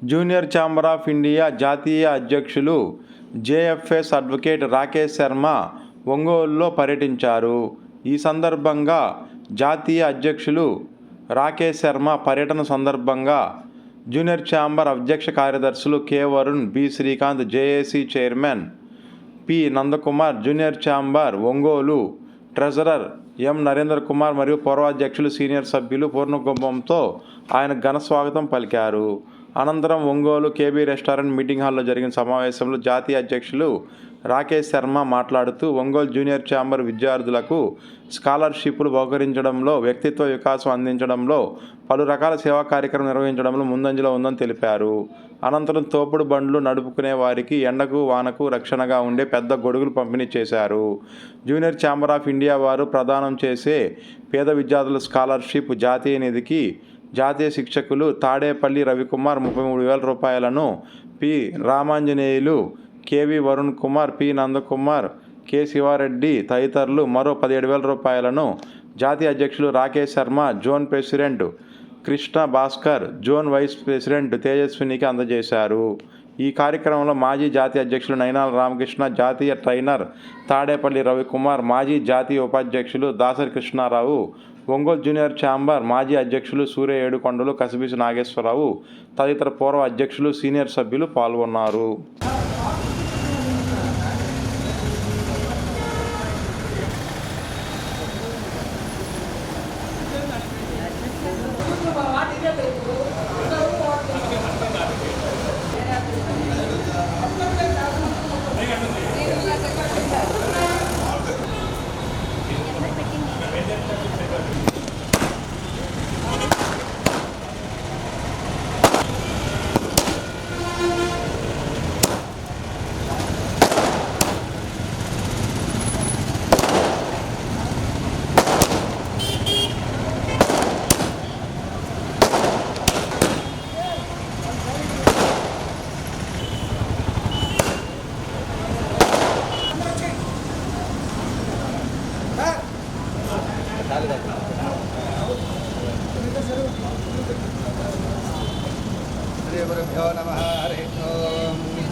Junior chamber of India జాతీయ అధ్యక్షులు JFS advocate Rakesh Sharma ఒంగోలులో పర్యటించారు. ఈ సందర్భంగా జాతీయ అధ్యక్షులు రాకేష్ శర్మ పర్యటన సందర్భంగా జూనియర్ ఛాంబర్ అధ్యక్ష కార్యదర్శులు K Varun, B Srikanth, JAC chairman P Nandakumar, junior chamber Ongole treasurer M Narender Kumar మరియు పూర్వాధ్యక్షులు, సీనియర్ సభ్యులు పూర్ణకుంభంతో ఆయన ఘన స్వాగతం పలికారు. అనంతరం ఒంగోలు కేబీ రెస్టారెంట్ మీటింగ్ హాల్లో జరిగిన సమావేశంలో జాతీయ అధ్యక్షులు రాకేష్ శర్మ మాట్లాడుతూ, ఒంగోలు జూనియర్ ఛాంబర్ విద్యార్థులకు స్కాలర్షిప్లు బహుకరించడంలో, వ్యక్తిత్వ వికాసం అందించడంలో, పలు రకాల సేవా కార్యక్రమం నిర్వహించడంలో ముందంజలో ఉందని తెలిపారు. అనంతరం తోపుడు బండ్లు నడుపుకునే వారికి ఎండకు వానకు రక్షణగా ఉండే పెద్ద గొడుగులు పంపిణీ చేశారు. జూనియర్ ఛాంబర్ ఆఫ్ ఇండియా వారు ప్రదానం చేసే పేద విద్యార్థుల స్కాలర్షిప్ జాతీయ నిధికి జాతీయ శిక్షకులు తాడేపల్లి రవికుమార్ 33,000 రూపాయలను, P Ramanjaneyulu, KV Varun Kumar, P Nandakumar, K Sivareddy తదితరులు మరో 17,000 రూపాయలను జాతీయ అధ్యక్షులు Rakesh Sharma, zone president Krishna Bhaskar, zone vice president తేజస్వినికి అందజేశారు. ఈ కార్యక్రమంలో మాజీ జాతీయ అధ్యక్షులు నైనాల రామకృష్ణ, జాతీయ ట్రైనర్ తాడేపల్లి రవికుమార్, మాజీ జాతీయ ఉపాధ్యక్షులు దాసరి కృష్ణారావు, ఒంగోలు జూనియర్ ఛాంబర్ మాజీ అధ్యక్షులు సూర్య ఏడుకొండలు, కసిబిసి నాగేశ్వరరావు తదితర పూర్వ అధ్యక్షులు, సీనియర్ సభ్యులు పాల్గొన్నారు.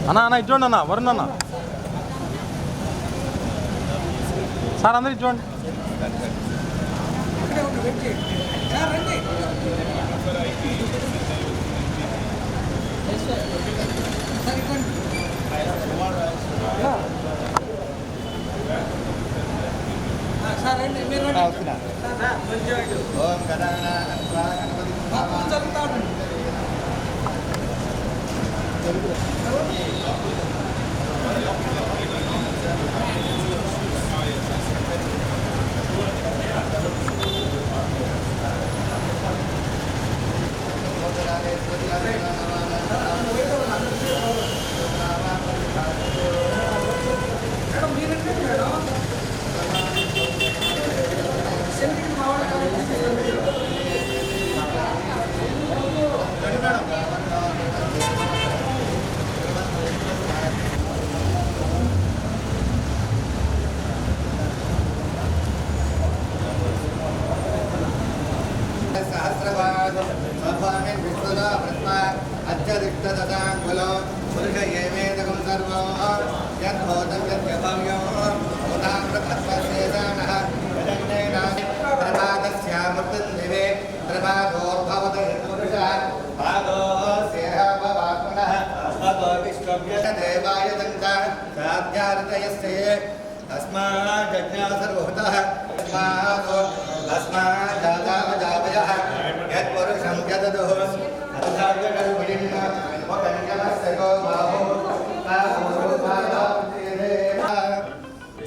అన్న ఇచ్చోండి అన్న, వరుణ్ అన్న సార్, అందరు ఇచ్చోండి.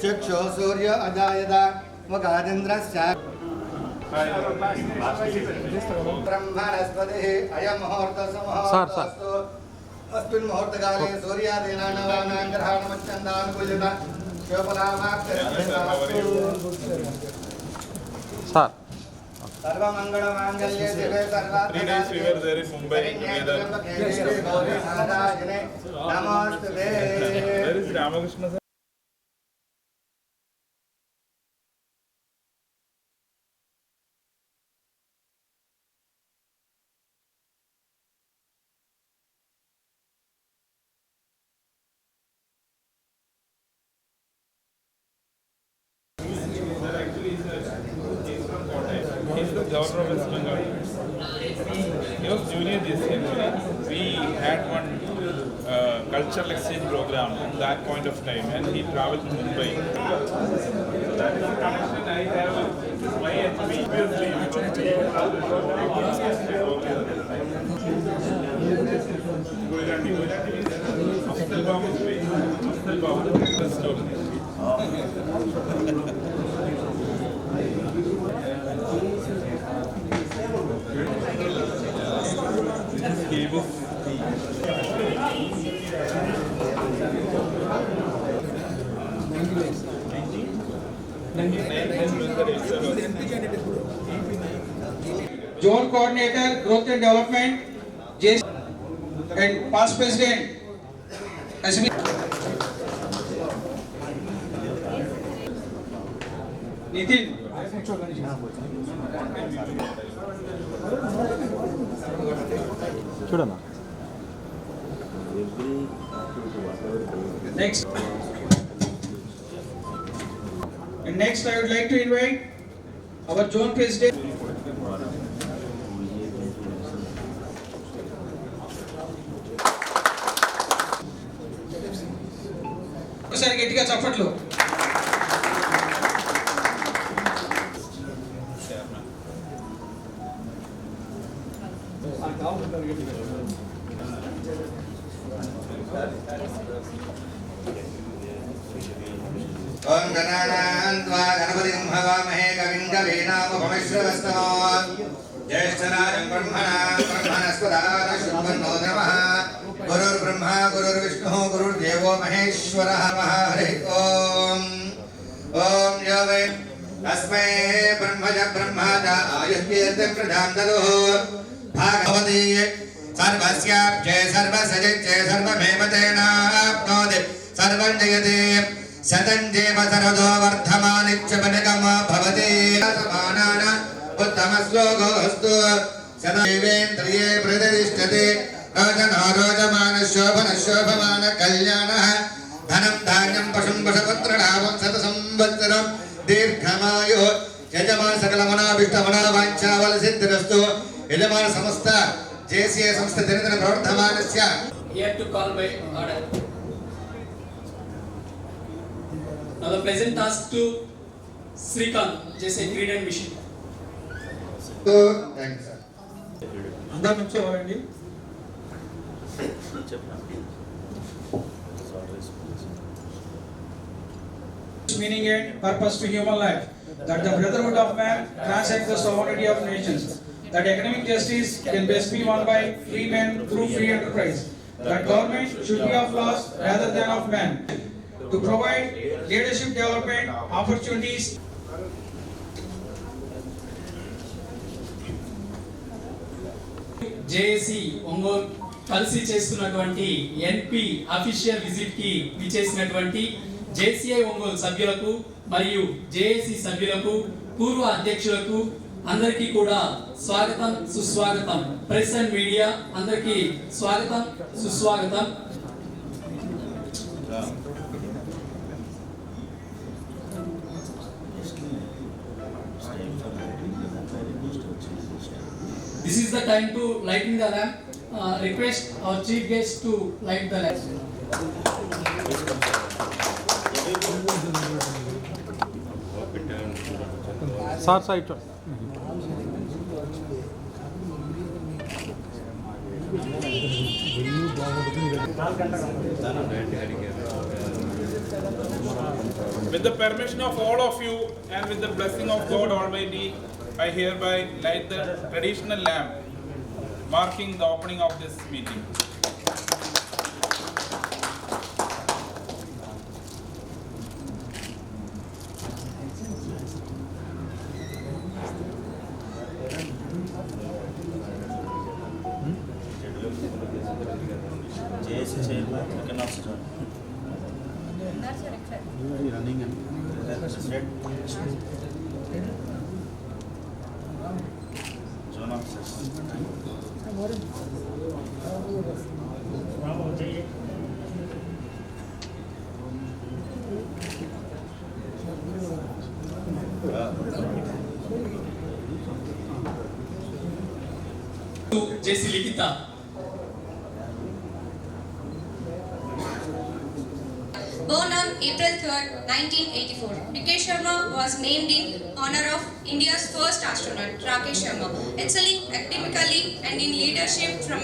चक्षो सूर्य अजायत मुखादिन्द्रस्य ब्रह्मणस्पतिः अयं मुहूर्तसमुहूर्तस्तु अस्मिन् मुहूर्तकाले सूर्यादीनां नवानां ग्रहाणामच्छन्दानुकूलित సార్ सर्वमंगलमांगल्ये शिवे सर्वार्थसाधिके 3 days we were there in Mumbai together. नमोस्तुते. There is Ramakrishna sir. had one cultural exchange program at that point of time, and he traveled to Mumbai. So that is the connection I have with my enemy. Zone Coordinator, Growth and Development, JC, and Past President, SB. Nitin. చూడన్నా. Next. And next, I would like to invite our Zone President. ఒకసారి గట్టిగా చప్పట్లు. ఓం గణానాం త్వా గణపతిం హవామహే కవిం కవీనాముపమిశ్రవస్తమో జ్యేష్ఠరాజం బ్రహ్మణస్పదాన శుభ్రన్నో నమః. గురుర్బ్రహ్మా గురుర్విష్ణుః గురుర్దేవో మహేశ్వరः. హరి ఓం. ఓం యో why తస్మై బ్రహ్మజ బ్రహ్మాజ ఆయుష్యేత్యం ప్రజాం దదుః. భాగవతి సర్వస్యాప్యే సర్వసజిత్యే సర్వమేవ తేనాప్నోతి సర్వం జయతే. శతం జీవ శరదో వర్ధమానిత్యపనిగమ భవతి. సమానాన ఉత్తమ శ్లోకోస్తు శతదేవేంద్రియే ప్రతిష్టతే. రోచనో రోచమాన శోభన శోభమాన కళ్యాణః. ధనం ధాన్యం పశుం పశుపుత్రలాభం శత సంవత్సరం దీర్ఘమాయుః. యజమాన సకల మనోభీష్టమనోవాంఛాఫల సిద్ధిరస్తు. యజమాన సంస్థ జేసీఏ సంస్థ దినదిన ప్రవర్ధమానస్య. Here to call by order. Now the present task to Srikanth, JSA Grid and Mission. Thank you sir. అందరూ నుంచోవాలండి. Meaning and purpose to human life, that the brotherhood of man transcends the sovereignty of nations, that economic justice can best be won by free men through free enterprise, that government should be of laws rather than of men, to provide leadership development opportunities. JAC Ongole కలిసి చేస్తున్నటువంటి ఎన్పి official visit కి విచ్చేసినటువంటి JCI Ongole సభ్యులకు మరియు JAC సభ్యులకు పూర్వ అధ్యక్షులకు అందరికీ కూడా స్వాగతం సుస్వాగతం. ప్రెస్ అండ్ మీడియా అందరికీ స్వాగతం సుస్వాగతం. This is the time to lighting the lamp. Request our chief guest to light the lamp. Sir sir ఇటు. With the permission of all of you and with the blessing of God Almighty, I hereby light the traditional lamp marking the opening of this meeting. JC Likita. Born on April 3rd, 1984, Rakesh Sharma was named in honor of India's first astronaut, Rakesh Sharma. Excelling academically and in leadership from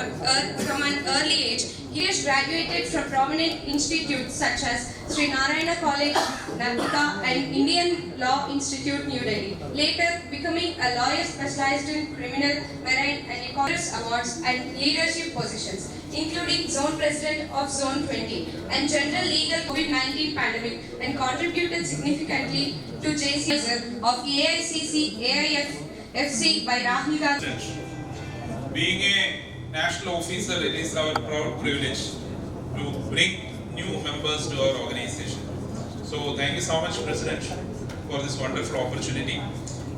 an early age, he has graduated from prominent institutes such as Sri Narayana College, Nagpur, and Indian Law Institute, New Delhi. Later, becoming a lawyer specialized in criminal, marine, and economics awards and leadership positions, including Zone President of Zone 20 and General Legal COVID-19 pandemic, and contributed significantly to JC of AICC, AIFC by Rahul Gandhi. Being a national officer, it is our proud privilege to bring new members to our organization. So thank you so much, President, for this wonderful opportunity,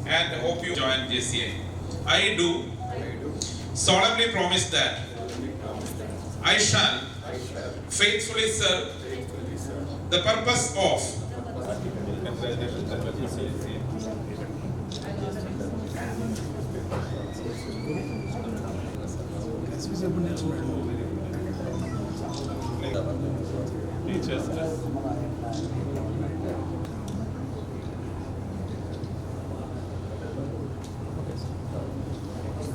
and I hope you join JCI. I do solemnly promise that I shall faithfully serve the purpose of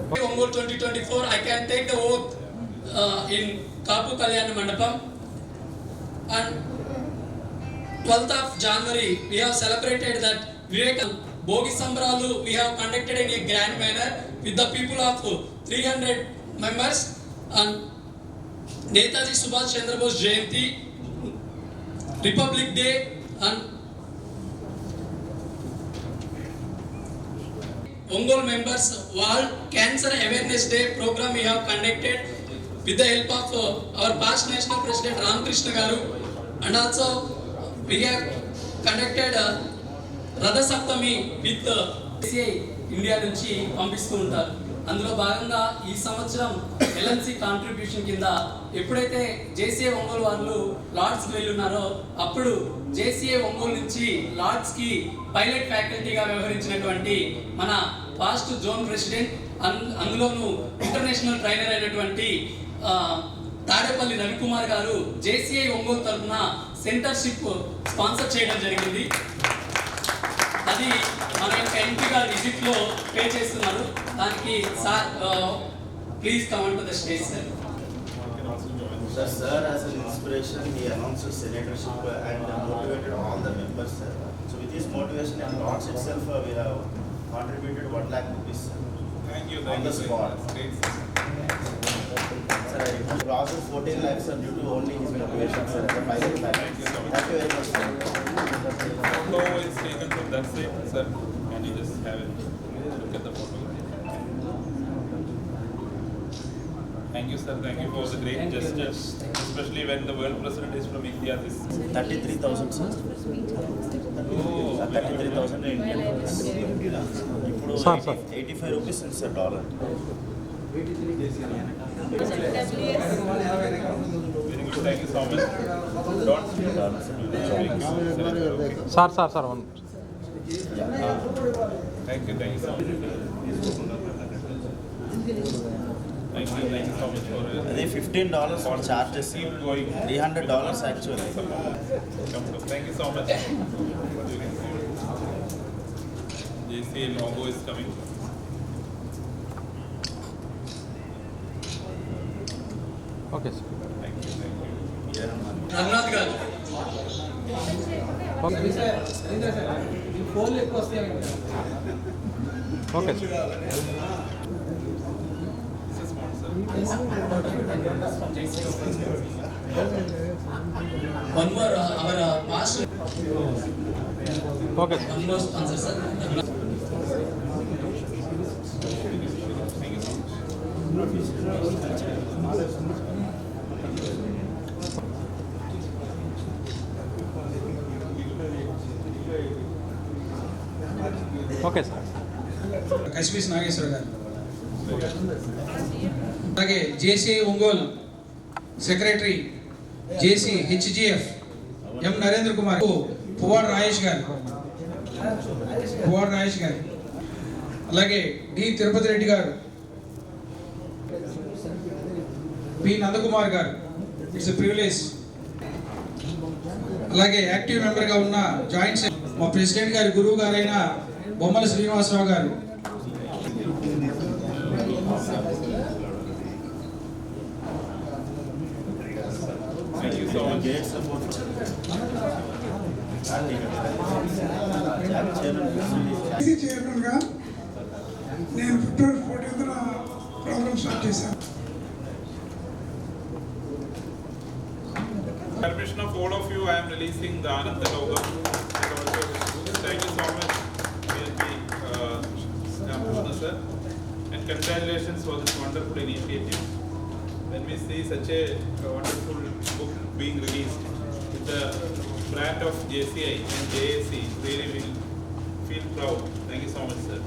Ongole 2024, I can take the oath in Kapu Kalyana Mandapam. And 12th of January, we have celebrated that Vivekananda Bogi Sambralu. We have conducted in a grand manner with the people of 300 members. And Netaji Subhash Chandra Bose Jayanti, Republic Day, and Ongole members World Cancer Awareness Day program we have conducted with the help of our past national president Ram Krishna Garu, and also we have conducted Radha Saptami with JCI India నుంచి పంపిస్తూ ఉంటారు. అందులో భాగంగా ఈ సంవత్సరం LNC contribution కింద ఎప్పుడైతే JCI Ongole వాళ్ళు లార్డ్స్కి వెళ్ళున్నారో అప్పుడు JCI ఒంగోలు నుంచి లార్డ్స్కి పైలట్ ఫ్యాకల్టీగా వ్యవహరించినటువంటి మన పాస్ట్ జోన్ ప్రెసిడెంట్ అందులోనూ ఇంటర్నేషనల్ ట్రైనర్ అయినటువంటి తాడేపల్లి రవికుమార్ గారు JCI ఒంగోలు తరఫున సెంటర్షిప్ స్పాన్సర్ చేయడం జరిగింది. అది మన యొక్క ఎంపీ గారు విజిట్ లో పే చేస్తున్నారు. దానికి sir please come on to the stage sir. Sir, as an inspiration, he announced senatorship and motivated all the members, sir. So with this motivation and Lords itself, we have contributed 1 lakh rupees, sir. thank you On the spot. Great. Sir, I lost 14 lakhs, sir, due to only his motivation, sir. As a pilot family. Thank you very much, sir. Photo is taken from that side, sir. Can you just have it? Look at the photo. Thank you, sir. Thank you for the great gesture, especially when the world president is from India. This 33,000, sir. 33,000 in Indian rupees. ఇప్పుడు 85 rupees is a dollar. very good. Thank you so much. Don't. Sir one Thank you so much. Thank you so much for it. అదే $15 for charges. Keep going. $300 actually. Thank you so much. JCI logo is coming. Okay sir Thank you. Raghunath గారు okay sir This is sponsor. one more our past okay sir one more sponsor sir. Okay sir కసిపిస్ నాగేశ్వర గారు, అలాగే JCI Ongole secretary HGF M Narendra Kumar, Puvvada Rajesh గారు, అలాగే D Tirupati Reddy గారు, P Nandakumar గారు. It's a privilege. అలాగే active మెంబర్గా ఉన్న జాయింట్ మా ప్రెసిడెంట్ గారి గురువు గారైన బొమ్మల శ్రీనివాసరావు గారు. చైర్మన్గా నేను ఫిబ్రవరి 14న ప్రోగ్రామ్ స్టార్ట్ చేశాను. Permission of all of you, I am releasing the Ananda logo. And also, thank you so much, BLP Ramakrishna sir, and congratulations for this wonderful initiative. When we see such a wonderful book being released with the brand of JCI and JAC, really will feel proud. Thank you so much, sir.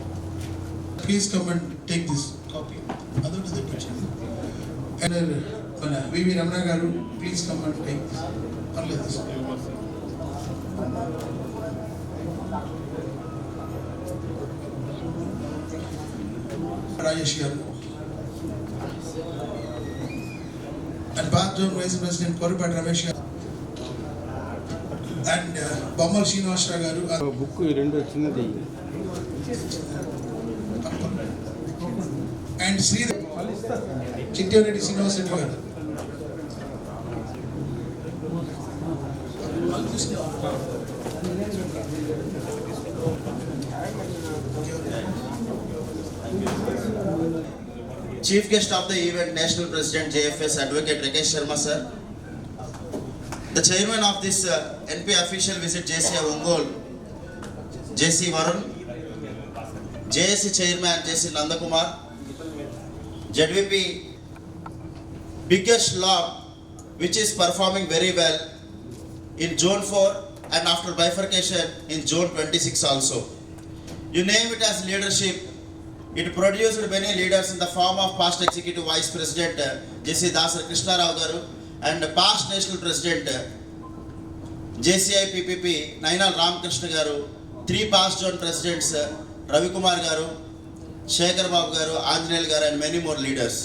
Please come and take this copy. Other to the picture. And V.V. Ramana garu, please come and take this. Parle this. You must say. Rajesh garu. And Bath Zone Vice President Korupat Ramesh garu. And Bommal Srinivasra garu. Book రెండు చిన్నది. And Sri Chittireddy Srinivas Reddy garu. Chief guest of the event, National President JFS Advocate Rakesh Sharma sir. The chairman of this NP official visit JCI Ongole, JC Varun. JSC chairman JC Nandakumar. ZVP biggest lab which is performing very well in Zone 4 and after bifurcation in Zone 26 also. You name it as leadership. It produced many leaders in the form of past executive vice president JC Dasar Krishna Rao garu and past national president JCI PPP Nainal Ramakrishna garu, 3 past zone presidents Ravi Kumar garu, Shekhar Babu garu, Anjaneyal garu and many more leaders.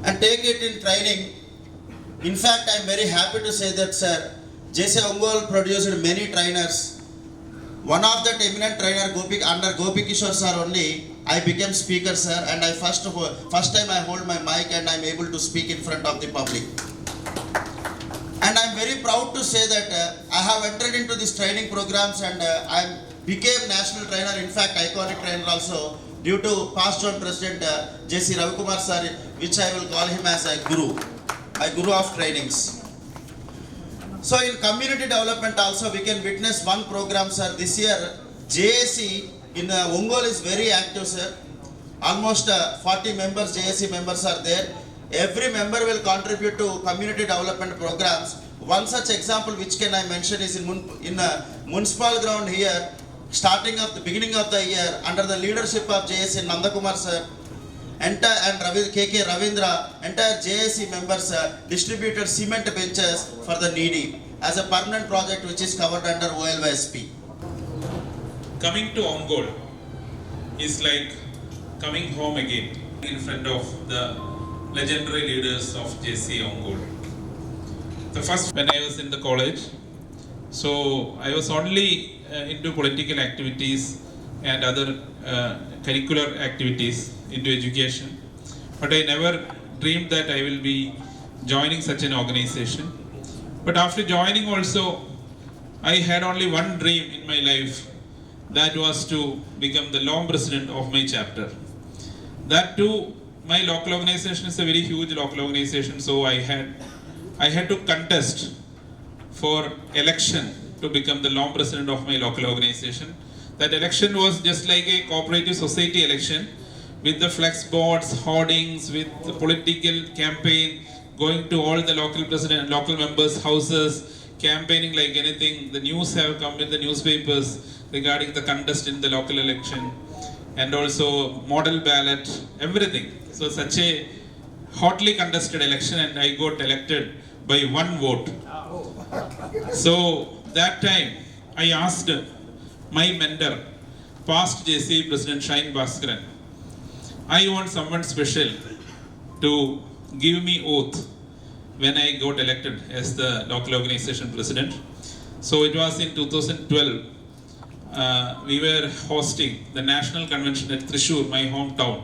And take it in training. In fact, I am very happy to say that sir, JCI Ongole produced many trainers. One of that eminent trainer under Gopi Kishore sir only, I became speaker sir, and I first time I hold my mic and I am able to speak in front of the public. And I am very proud to say that I have entered into these training programs and I became national trainer, in fact iconic trainer also, due to past zone president JC Ravi Kumar sir, which I will call him as a guru, my guru of trainings. So in community development also we can witness one program sir. This year JAC in Ongole is very active sir. Almost 40 members JAC members are there. Every member will contribute to community development programs. One such example which can I mention is in municipal ground here, starting of the beginning of the year under the leadership of JAC Nandakumar sir, entire and KK Ravindra, entire JAC members distributed cement benches for the needy as a permanent project which is covered under OLYSP. Coming to Ongole is like coming home again in front of the legendary leaders of JC Ongole. The first when I was in the college, so I was only into political activities and other curricular activities into education, but I never dreamed that I will be joining such an organization. But after joining also, I had only one dream in my life, that was to become the long president of my chapter. That too, my local organization is a very huge local organization, so I had to contest for election to become the long president of my local organization. That election was just like a cooperative society election, with the flex boards, hoardings, with the political campaign, going to all the local members' houses, campaigning like anything. The news have come in the newspapers regarding the contest in the local election, and also model ballot, everything. So such a hotly contested election, and I got elected by 1 vote. So that time I asked my mentor, past JC President Shine Bhaskaran, I want someone special to give me oath when I got elected as the local organization president. So it was in 2012. We were hosting the national convention at Thrissur, my hometown.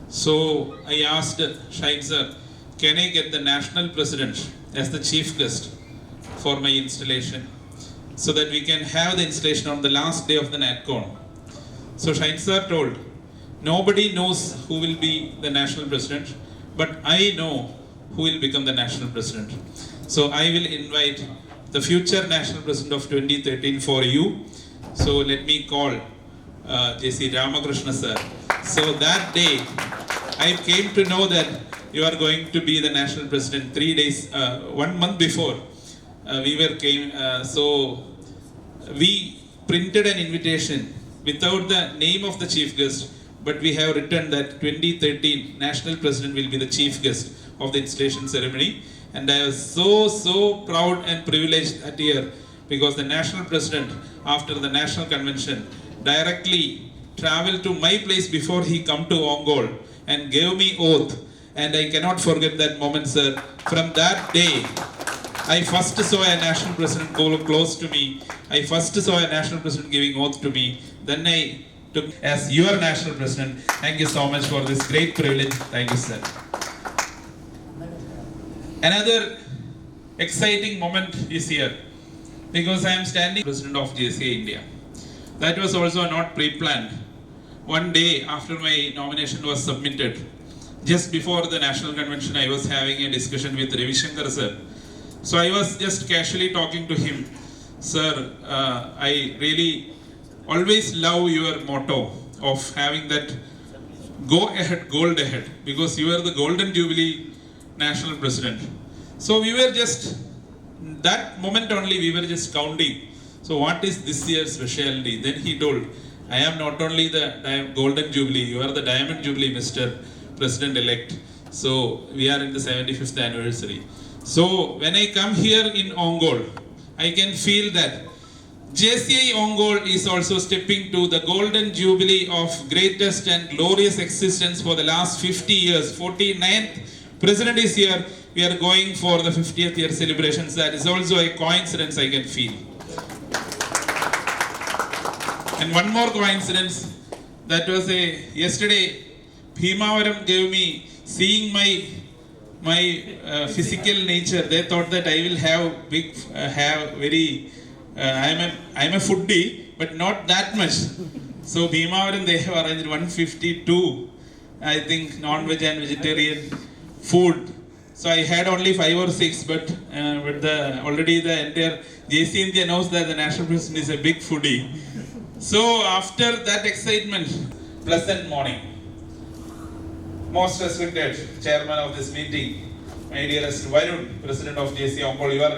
So I asked Shahid sir, can I get the national president as the chief guest for my installation, so that we can have the installation on the last day of the NatCon. So Shahid sir told, nobody knows who will be the national president, but I know who will become the national president. So I will invite the future national president of 2013 for you. So let me call J.C. Ramakrishna sir. So that day, I came to know that you are going to be the national president 3 days, 1 month before. So we printed an invitation without the name of the chief guest, but we have written that 2013 national president will be the chief guest of the installation ceremony. And I was so proud and privileged that year, because the national president, after the national convention, directly traveled to my place before he come to Ongole and gave me oath. And I cannot forget that moment, sir. From that day, I first saw a national president go close to me. I first saw a national president giving oath to me. Then I took as your national president. Thank you so much for this great privilege. Thank you, sir. Another exciting moment is here, because I am standing president of JCI India. That was also not pre-planned. One day after my nomination was submitted, just before the national convention, I was having a discussion with Ravi Shankar sir. So I was just casually talking to him, sir, I really always love your motto of having that go ahead, gold ahead, because you are the Golden Jubilee national president. So we were just, that moment only we were just counting. So what is this year's specialty? Then he told, I am not only the Golden Jubilee, you are the Diamond Jubilee, Mr. President-elect. So we are in the 75th anniversary. So when I come here in Ongole, I can feel that JCI Ongole is also stepping to the Golden Jubilee of greatest and glorious existence for the last 50 years. 49th President is here. We are going for the 50th year celebrations. That is also a coincidence I can feel. And one more coincidence, that was yesterday, Bhimavaram gave me, seeing my physical nature, they thought that I will have I'm a foodie, but not that much. So Bhimavaram, they have arranged 152, I think, non-veg and vegetarian food. So I had only 5 or 6, but already the entire JC India knows that the national president is a big foodie. So after that excitement, pleasant morning. Most respected chairman of this meeting, my dearest Varun, president of JC Ongole, you are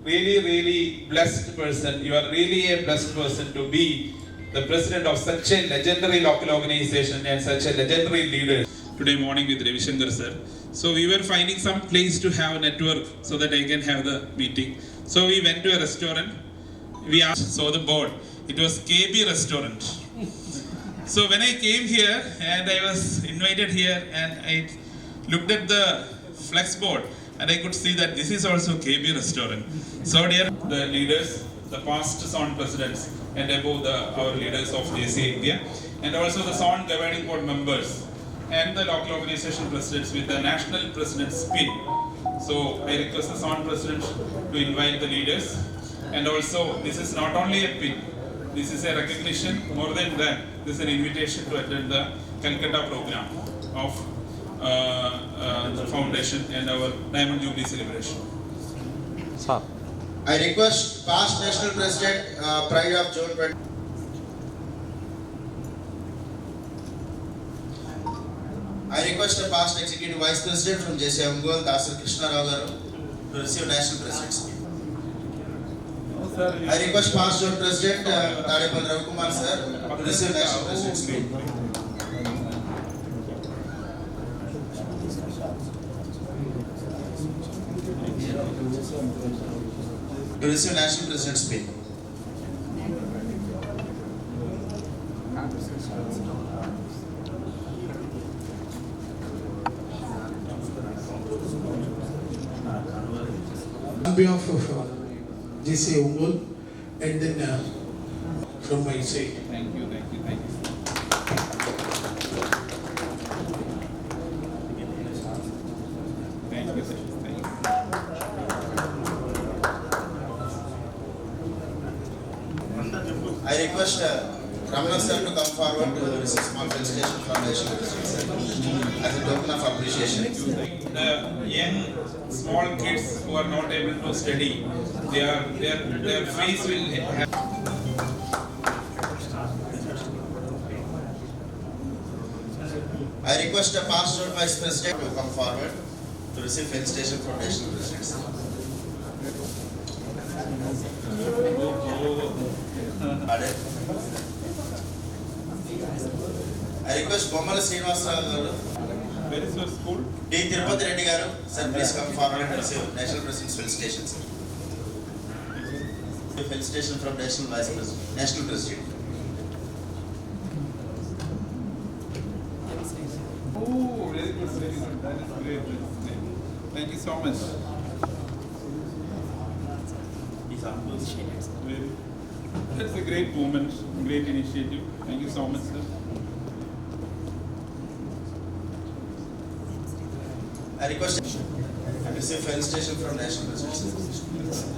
really blessed person. You are really a blessed person to be the president of such a legendary local organization and such a legendary leader. Today morning with Ravi Shankar sir. So we were finding some place to have a network so that I can have the meeting. So we went to a restaurant. We saw the board. It was KB restaurant. So when I came here and I was invited here and I looked at the flex board and I could see that this is also KB restaurant. So dear the leaders, the past zone presidents and above our leaders of JCI India, and also the zone governing board members and the local organization presidents with the national president's pin. So I request the zone president to invite the leaders. And also this is not only a pin, this is a recognition. More than that, this is an invitation to attend the Calcutta program of the foundation and our Diamond Jubilee celebration. Sir. I request past national president, Pride of June 20. I request the past executive vice president from JCI Ongole, Dasar Krishna Rao garu, to receive national presidency. I request past zone president, Tadepalli Ravikumar sir, to receive national presidency. To receive national president's pin. On behalf of JCA Ongole and then from my side. Thank you. Thank you, sir. Thank you. I request Ramana sir to come forward to receive small felicitation from National President as a token of appreciation. The young small kids who are not able to study, their face will have. I request the past road vice president to come forward to receive felicitation from National President. I request Bomala Srinivasarao garu, Where is your school? D. Tirupati Reddy garu, sir, please come forward to receive National President's felicitation, sir. Felicitation from National Vice President, National President. Oh, very good, very good. That is great. Thank you so much. That's a great moment, great initiative. Thank you so much, sir. I request and receive felicitation from National President, sir.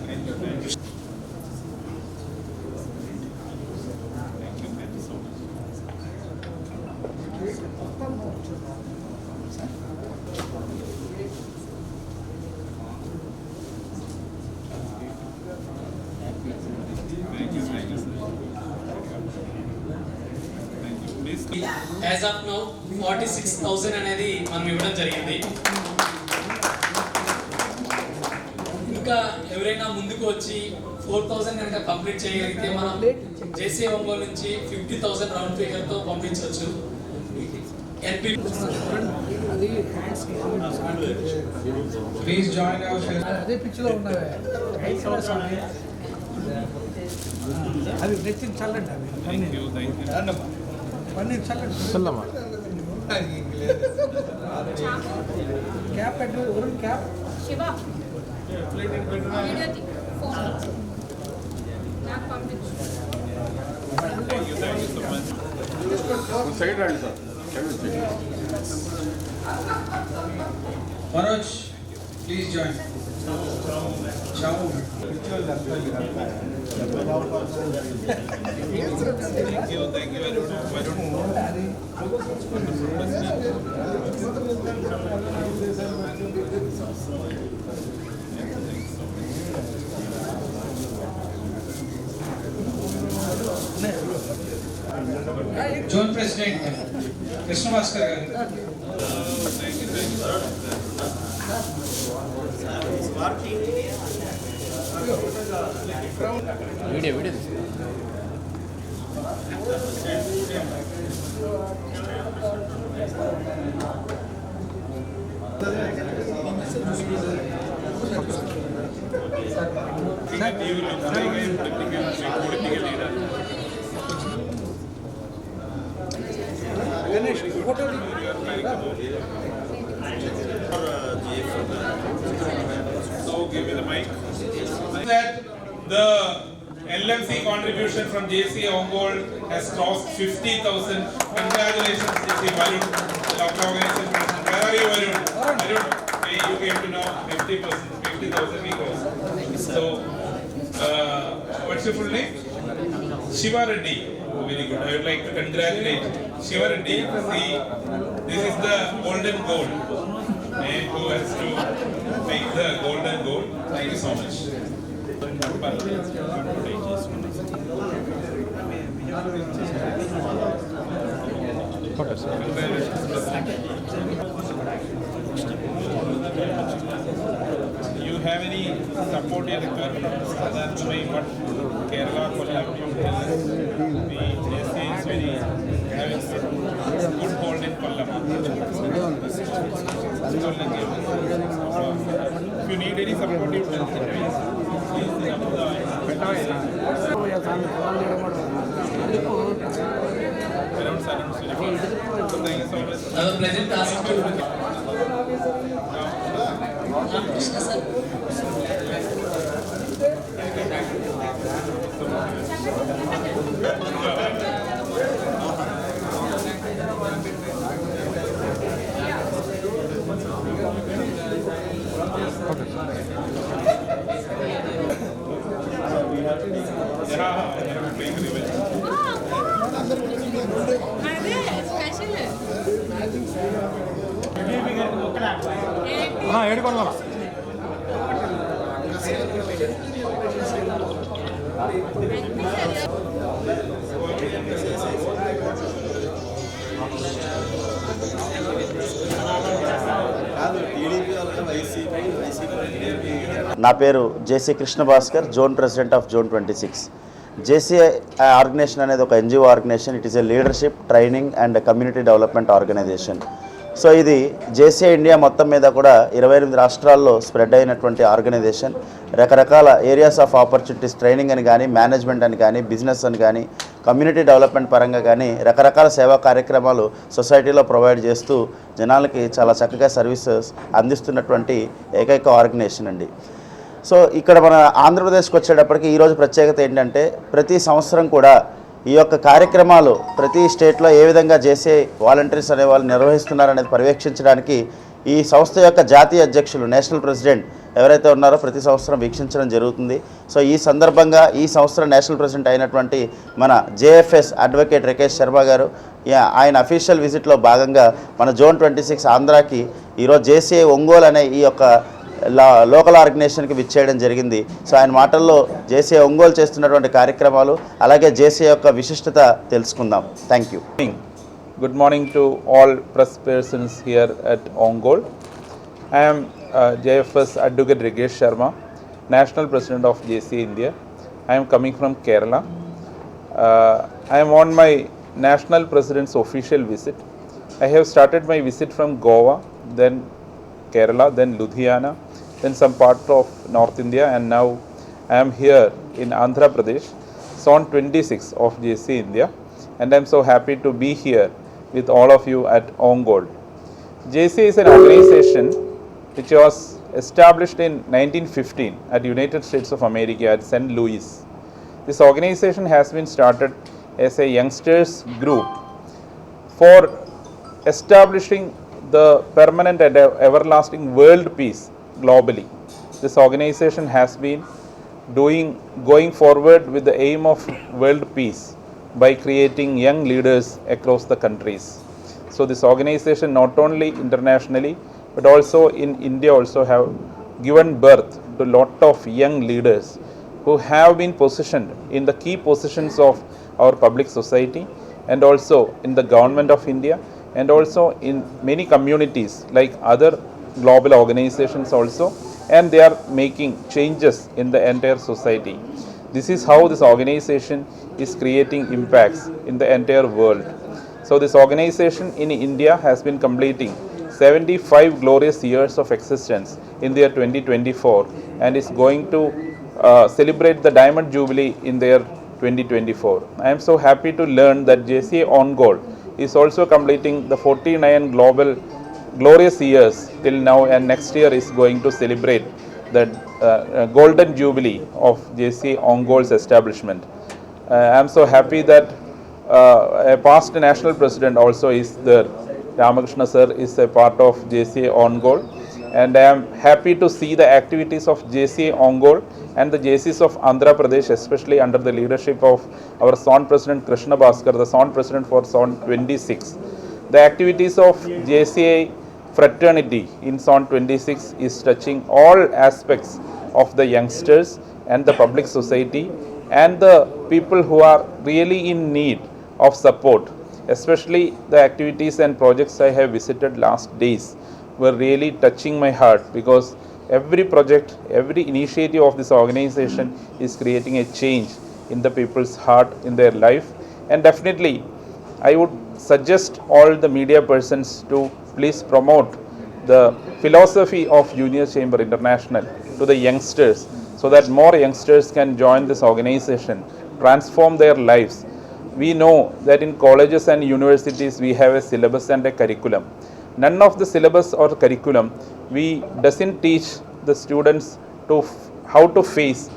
Thank you so much. Thank you, sir. Please come. As of now 46,000 అనేది మనం ఇవ్వడం జరిగింది. ఇంకా ఎవరైనా ముందుకు వచ్చి 4,000 కనుక complete చేయగలిగితే మనం జేసీ ఒంగోలు నుంచి 50,000 రౌండ్ ఫిగర్ తో పంపించవచ్చు. ఎన్పి Please join our అదే పిచ్చిలో ఉన్నవే అవి నెచ్చిన చల్లండి అవి Thank you. పన్నీర్ చల్లండి క్యాప్ పెట్టు ఎవరు క్యాప్ శివ వీడియో ఫోన్ నాకు పంపించు. Thank you so much. Manoj, please join. Shamu. Thank you. Zone President Krishna Bhaskar garu. Ganesh, photo. So give me the mic. That the LMC contribution from JCA Ongole has crossed 50,000. Congratulations, JCA Varun, the doctor organization president. Where are you, Varun? Varun, you came to know 50,000 we crossed. So, what's your full name? Shiva Reddy. Very good. I would like to congratulate Shiva Reddy. See, this is the golden goal. And who has to make the golden goal? Thank you so much. You have any support here requirements other than what Kerala, Kollam, the JC is very having good hold in Kollam. If you need any support, you can please around Salon. Thank you so much. present task to నా పేరు JC Krishna Bhaskar, zone president of zone 26. JCI organization అనేది ఒక NGO organization. It is a leadership, training and community development organization. So ఇది JCI India మొత్తం మీద కూడా 28 రాష్ట్రాల్లో spread అయినటువంటి ఆర్గనైజేషన్. రకరకాల ఏరియాస్ ఆఫ్ ఆపర్చునిటీస్, ట్రైనింగ్ అని కానీ, మేనేజ్మెంట్ అని కానీ, బిజినెస్ అని కానీ, కమ్యూనిటీ డెవలప్మెంట్ పరంగా కానీ రకరకాల సేవా కార్యక్రమాలు సొసైటీలో ప్రొవైడ్ చేస్తూ జనాలకి చాలా చక్కగా సర్వీసెస్ అందిస్తున్నటువంటి ఏకైక ఆర్గనైజేషన్ అండి. సో ఇక్కడ మన ఆంధ్రప్రదేశ్కి వచ్చేటప్పటికి ఈరోజు ప్రత్యేకత ఏంటంటే ప్రతి సంవత్సరం కూడా ఈ యొక్క కార్యక్రమాలు ప్రతి స్టేట్లో ఏ విధంగా జేసీఐ వాలంటీర్స్ అనే వాళ్ళు నిర్వహిస్తున్నారనేది పర్యవేక్షించడానికి ఈ సంస్థ యొక్క జాతీయ అధ్యక్షులు, నేషనల్ ప్రెసిడెంట్ ఎవరైతే ఉన్నారో ప్రతి సంవత్సరం వీక్షించడం జరుగుతుంది. సో ఈ సందర్భంగా ఈ సంవత్సరం నేషనల్ ప్రెసిడెంట్ అయినటువంటి మన జేఎఫ్ఎస్ అడ్వకేట్ రాకేష్ శర్మ గారు ఆయన అఫీషియల్ విజిట్లో భాగంగా మన జోన్ 26 ఆంధ్రాకి ఈరోజు జేసీఐ ఒంగోలు అనే ఈ యొక్క లోకల్ ఆర్గనైజేషన్కి విచ్చేయడం జరిగింది. సో ఆయన మాటల్లో జేసీఐ ఒంగోలు చేస్తున్నటువంటి కార్యక్రమాలు అలాగే జేసీఐ యొక్క విశిష్టత తెలుసుకుందాం. Thank you. Good morning to all press persons here at Ongole. I am JFS Advocate Rakesh Sharma, National President of JCI India. I am coming from Kerala. I am on my National President's official visit. I have started my visit from Goa, then Kerala, then Ludhiana, then some part of North India, and now I am here in Andhra Pradesh, Zone 26 of JCI India, and I am so happy to be here with all of you at Ongole. JCI is an organization which was established in 1915 at United States of America at St. Louis. This organization has been started as a youngsters group for establishing the permanent and everlasting world peace globally. This organization has been going forward with the aim of world peace by creating young leaders across the countries. So this organization not only internationally but also in India also have given birth to lot of young leaders who have been positioned in the key positions of our public society and also in the government of India and also in many communities like other global organizations also, and they are making changes in the entire society. This is how this organization is creating impacts in the entire world. So this organization in India has been completing 75 glorious years of existence in the year 2024 and is going to celebrate the Diamond Jubilee in the year 2024. I am so happy to learn that JCI Ongole is also completing the 49 glorious years till now, and next year is going to celebrate the golden jubilee of JCI Ongole's establishment. I am so happy that a past national president also is there. Ramakrishna sir is a part of JCI Ongole, and I am happy to see the activities of JCI Ongole and the JCs of Andhra Pradesh, especially under the leadership of our Zone President Krishna Bhaskar, the Zone President for Zone 26. The activities of JCI fraternity in Zone 26 is touching all aspects of the youngsters and the public society and the people who are really in need of support. Especially the activities and projects I have visited last days were really touching my heart, because every project, every initiative of this organization is creating a change in the people's heart, in their life. And definitely I would suggest all the media persons to please promote the philosophy of Junior Chamber International to the youngsters, so that more youngsters can join this organization, transform their lives. We know that in colleges and universities we have a syllabus and a curriculum. None of the syllabus or curriculum we doesn't teach the students to how to face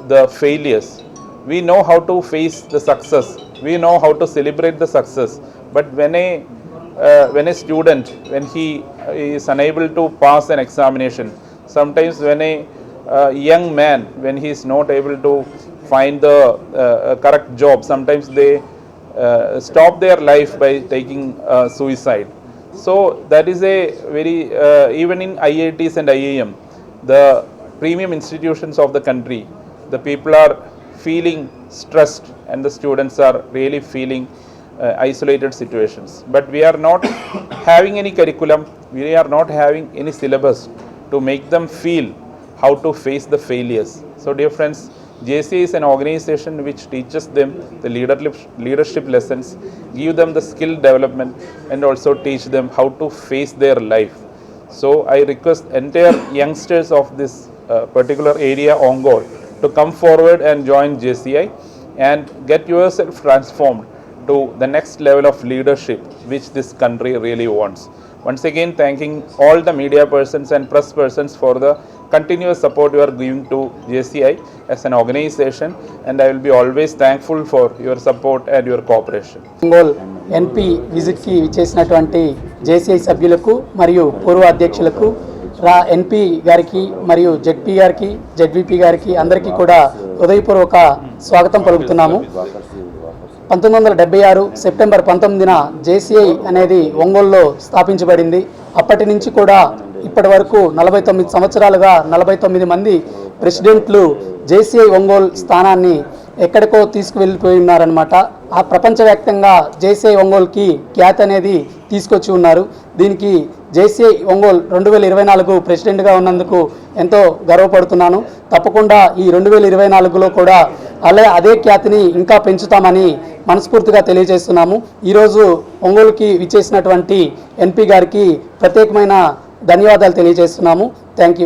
the failures. We know how to face the success. We know how to celebrate the success. But when a student, when he is unable to pass an examination, sometimes when a young man, when he is not able to find the correct job, sometimes they stop their life by taking suicide. So that is a very, even in IITs and IIM, the premium institutions of the country, the people are feeling stressed and the students are really feeling isolated situations. But we are not having any curriculum, we are not having any syllabus to make them feel how to face the failures. So dear friends, JCI is an organization which teaches them the leadership lessons, give them the skill development and also teach them how to face their life. So I request entire youngsters of this particular area, Ongole, to come forward and join JCI and get yourself transformed to the next level of leadership which this country really wants. Once again, thanking all the media persons and press persons for the continuous support you are giving to JCI as an organization, and I will be always thankful for your support and your cooperation. Ongole NP విజిట్కి చేసినటువంటి జేసీఐ సభ్యులకు మరియు పూర్వ అధ్యక్షులకు ఎన్పి గారికి మరియు ZP గారికి జెడ్విపి గారికి అందరికీ కూడా హృదయపూర్వక స్వాగతం పలుకుతున్నాము. 1976 సెప్టెంబర్ 19న జేసీఐ అనేది ఒంగోలులో స్థాపించబడింది. అప్పటి నుంచి కూడా ఇప్పటి వరకు 49 సంవత్సరాలుగా 49 మంది ప్రెసిడెంట్లు జేసీఐ ఒంగోలు స్థానాన్ని ఎక్కడికో తీసుకువెళ్ళిపోయి ఉన్నారనమాట. ఆ ప్రపంచవ్యాప్తంగా జేసీఐ ఒంగోలుకి ఖ్యాతి అనేది తీసుకొచ్చి ఉన్నారు. దీనికి జేసీఐ ఒంగోలు 2024 ప్రెసిడెంట్గా ఉన్నందుకు ఎంతో గర్వపడుతున్నాను. తప్పకుండా ఈ 2024లో కూడా అదే ఖ్యాతిని ఇంకా పెంచుతామని మనస్ఫూర్తిగా తెలియజేస్తున్నాము. ఈరోజు ఒంగోలుకి విచ్చేసినటువంటి ఎన్పి గారికి ప్రత్యేకమైన ధన్యవాదాలు తెలియజేస్తున్నాము. Thank you.